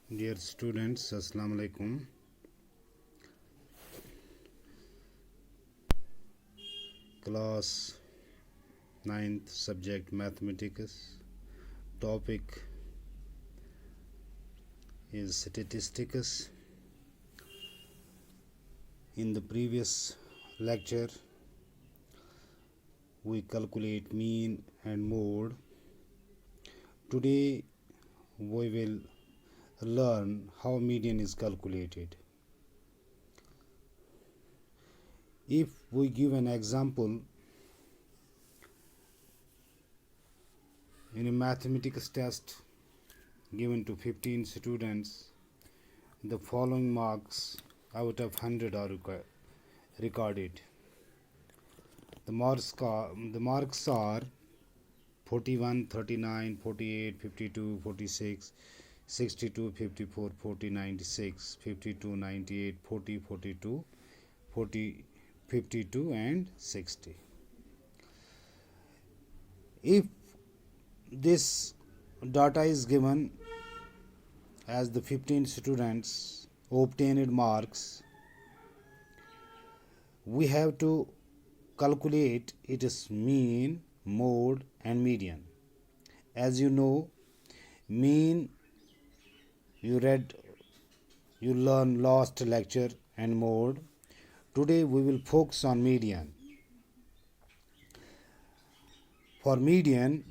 Dear students, Assalamu alaikum. Class 9th subject mathematics. Topic is statistics. In the previous lecture, we calculate mean and mode. Today, we will learn how median is calculated. If we give an example in a mathematics test given to 15 students, the following marks out of 100 are recorded. The marks are 41, 39, 48, 52, 46, 62, 54, 40, 96, 52, 98, 40, 42, 40, 52 and 60. If this data is given as the 15 students obtained marks, we have to calculate its mean, mode and median. As you know, mean you learn last lecture, and mode. Today we will focus on median. For median,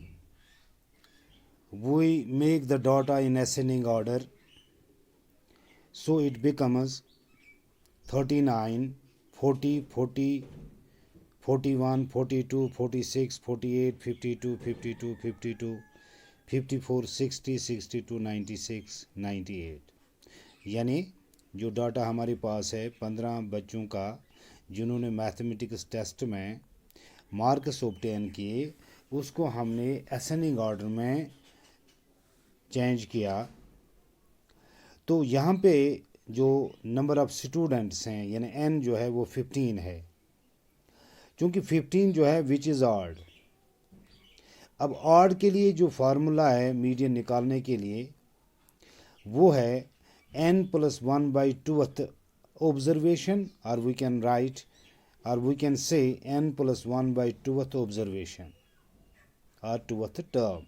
we make the data in ascending order, so it becomes 39, 40, 40, 41, 42, 46, 48, 52, 52, 52, 54, 60, 62, 96, 98. यानी जो data हमारे पास है 15 बच्चों का जिन्होंने mathematics test में marks obtain किए, उसको हमने असेंडिंग ऑर्डर में चेंज किया. तो यहाँ पे जो नंबर ऑफ स्टूडेंट्स हैं यानी n जो है वो 15 है, क्योंकि 15 जो है विच इज़ ऑड. अब ऑड के लिए जो फार्मूला है मीडियन निकालने के लिए वो है n plus 1 by 2th observation, or we can write, or we can say n plus 1 by 2th observation or 2th term.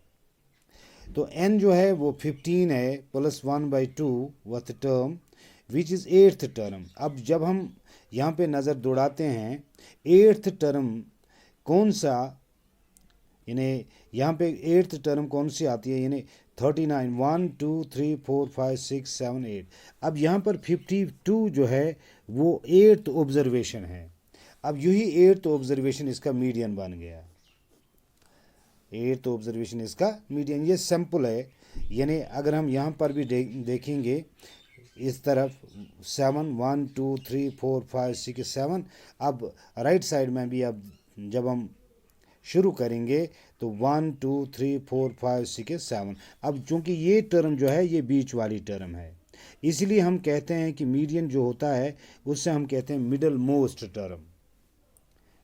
तो n जो है वो 15 है plus 1 by 2th term which is 8th term. अब जब हम यहाँ पे नज़र दौड़ाते हैं 8th term कौन सा, यानी यहाँ पे 8th टर्म कौन सी आती है, यानी 39, 1 2 3 4 5 6 7 8. अब यहाँ पर 52 जो है वो 8th ऑब्जर्वेशन है. अब यही 8th ऑब्जर्वेशन इसका मीडियन बन गया. 8th ऑब्जर्वेशन इसका मीडियन. ये सिंपल है, यानी अगर हम यहाँ पर भी देखेंगे इस तरफ 7 1 2 3 4 5 6 7. अब राइट साइड में भी अब जब हम शुरू करेंगे तो 1 2 3 4 5 6 7. अब चूंकि ये टर्म जो है ये बीच वाली टर्म है, इसलिए हम कहते हैं कि मीडियन जो होता है उससे हम कहते हैं middle most term.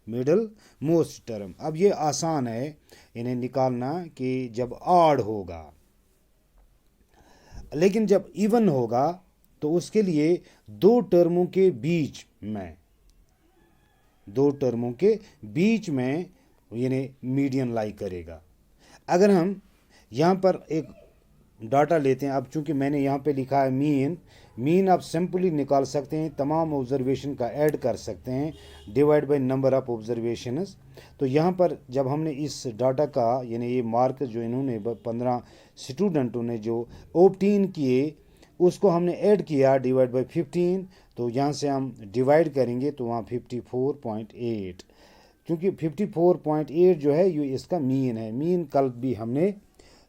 Middle most term. अब ये आसान है इन्हें निकालना कि जब ऑड होगा, लेकिन जब इवन होगा तो उसके लिए दो टर्मों के बीच में यानी मीडियन लाई करेगा. अगर हम यहाँ पर एक डाटा लेते हैं, अब चूंकि मैंने यहाँ पे लिखा है मीन आप सिंपली निकाल सकते हैं, तमाम ऑब्जर्वेशन का ऐड कर सकते हैं, divide by number of observations. तो यहाँ पर जब हमने इस डाटा का यानी ये मार्क जो इन्होंने 15 स्टूडेंटों ने जो ऑब्टेन किए उसको हमने ऐड किया डिवाइड बाय 15. तो यहाँ से हम डिवाइड करेंगे तो वहाँ 54.8, क्योंकि 54.8 जो है ये इसका मीन है. मीन कल भी हमने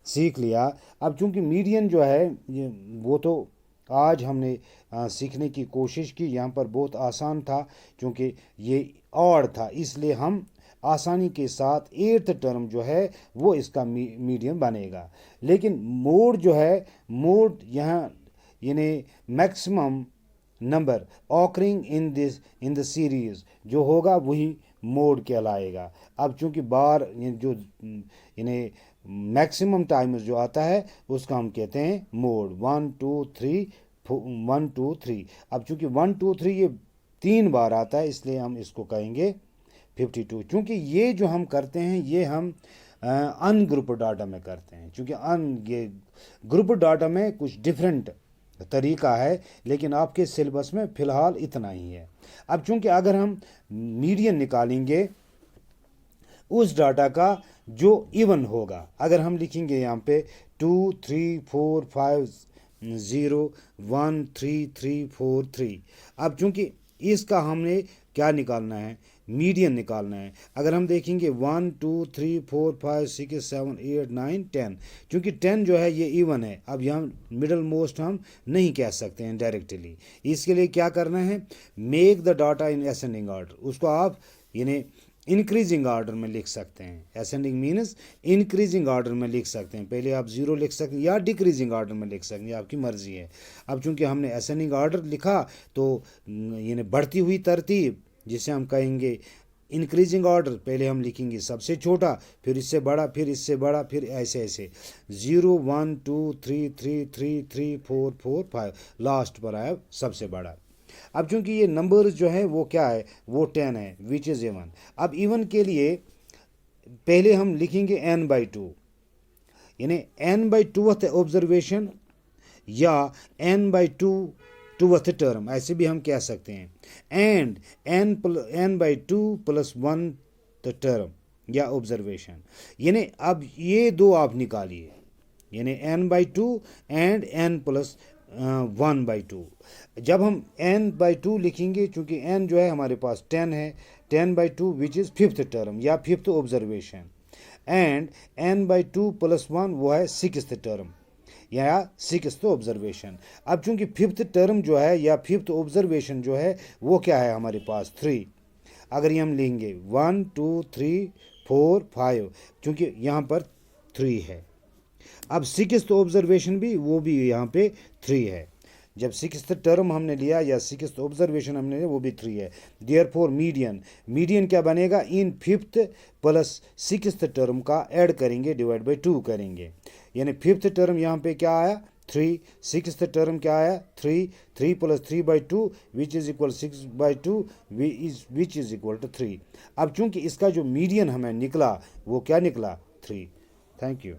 सीख लिया. अब चूंकि मीडियन जो है ये वो तो आज हमने सीखने की कोशिश की. यहाँ पर बहुत आसान था क्योंकि ये ऑड था, इसलिए हम आसानी के साथ 8th टर्म जो है वो इसका मीडियन बनेगा. लेकिन मोड जो है, मोड यहाँ यानी maximum number occurring in the series जो होगा वही मोड कहलाएगा. अब चूंकि बार जो यानी मैक्सिमम टाइम जो आता है उसका हम कहते हैं मोड। 1 2 3 1 2 3। अब चूंकि 1 2 3 ये 3 बार आता है इसलिए हम इसको कहेंगे 52। चूंकि ये जो हम करते हैं ये हम अनग्रुप डाटा में करते हैं, चूंकि ये ग्रुप डाटा में कुछ डिफरेंट तरीका है, लेकिन आपके सिलेबस में फ़िलहाल इतना ही है। अब चूंकि अगर हम मीडियन निकालेंगे उस डाटा का जो इवन होगा, अगर हम लिखेंगे यहाँ पे 2 3 4 5 0 1 3 3 4 3। अब चूंकि इसका हमने क्या निकालना है, मीडियन निकालना है। अगर हम देखेंगे 1 2 3 4 5 6 7 8 9 10, चूँकि 10 जो है ये इवन है। अब यहाँ मिडल मोस्ट हम नहीं कह सकते हैं डायरेक्टली, इसके लिए क्या करना है, make the data in ascending order. उसको आप यानी इंक्रीजिंग ऑर्डर में लिख सकते हैं। असेंडिंग मीन्स इंक्रीजिंग ऑर्डर में लिख सकते हैं। पहले आप 0 लिख सकते हैं या डिक्रीजिंग ऑर्डर में लिख सकते हैं, आपकी मर्जी है। अब चूंकि हमने असेंडिंग ऑर्डर लिखा तो यानी बढ़ती हुई तरतीब, जिसे हम कहेंगे इंक्रीजिंग ऑर्डर, पहले हम लिखेंगे सबसे छोटा, फिर इससे बड़ा, फिर इससे बड़ा, फिर ऐसे ऐसे 0 1 2 3 3 3 3 4 4 5, लास्ट पर आया सबसे बड़ा। अब चूंकि ये नंबर्स जो है वो क्या है, वो 10 है, विच इज़ इवन। अब इवन के लिए पहले हम लिखेंगे n/2, यानी n/2th ऑब्जर्वेशन या n/2 टूथ टर्म, ऐसे भी हम कह सकते हैं। एंड n/2 + 1 टर्म या ऑब्जर्वेशन, यानी अब ये दो आप निकालिए, यानी n/2 एंड n + 1/2। जब हम n/2 लिखेंगे, चूंकि n जो है हमारे पास 10 है, 10/2 विच इज़ 5th टर्म या 5th ऑब्जर्वेशन, एंड n/2 + 1 वो है 6th टर्म या 6th ऑब्जर्वेशन। अब चूंकि 5th टर्म जो है या 5th ऑब्जर्वेशन जो है वो क्या है हमारे पास 3। अगर ये हम लेंगे 1 2 3 4 5, चूंकि यहाँ पर 3 है। अब 6th ऑब्जर्वेशन भी वो भी यहाँ पे 3 है। जब 6th टर्म हमने लिया या 6th ऑब्जर्वेशन हमने लिया वो भी 3 है। देयरफॉर मीडियन क्या बनेगा, इन 5th + 6th टर्म का ऐड करेंगे, डिवाइड बाई 2 करेंगे, यानी 5th टर्म यहाँ पे क्या आया 3, 6th टर्म क्या आया 3, 3 + 3/2 which is equal 6/2 which is equal to 3। अब चूंकि इसका जो मीडियन हमें निकला वो क्या निकला 3। Thank you.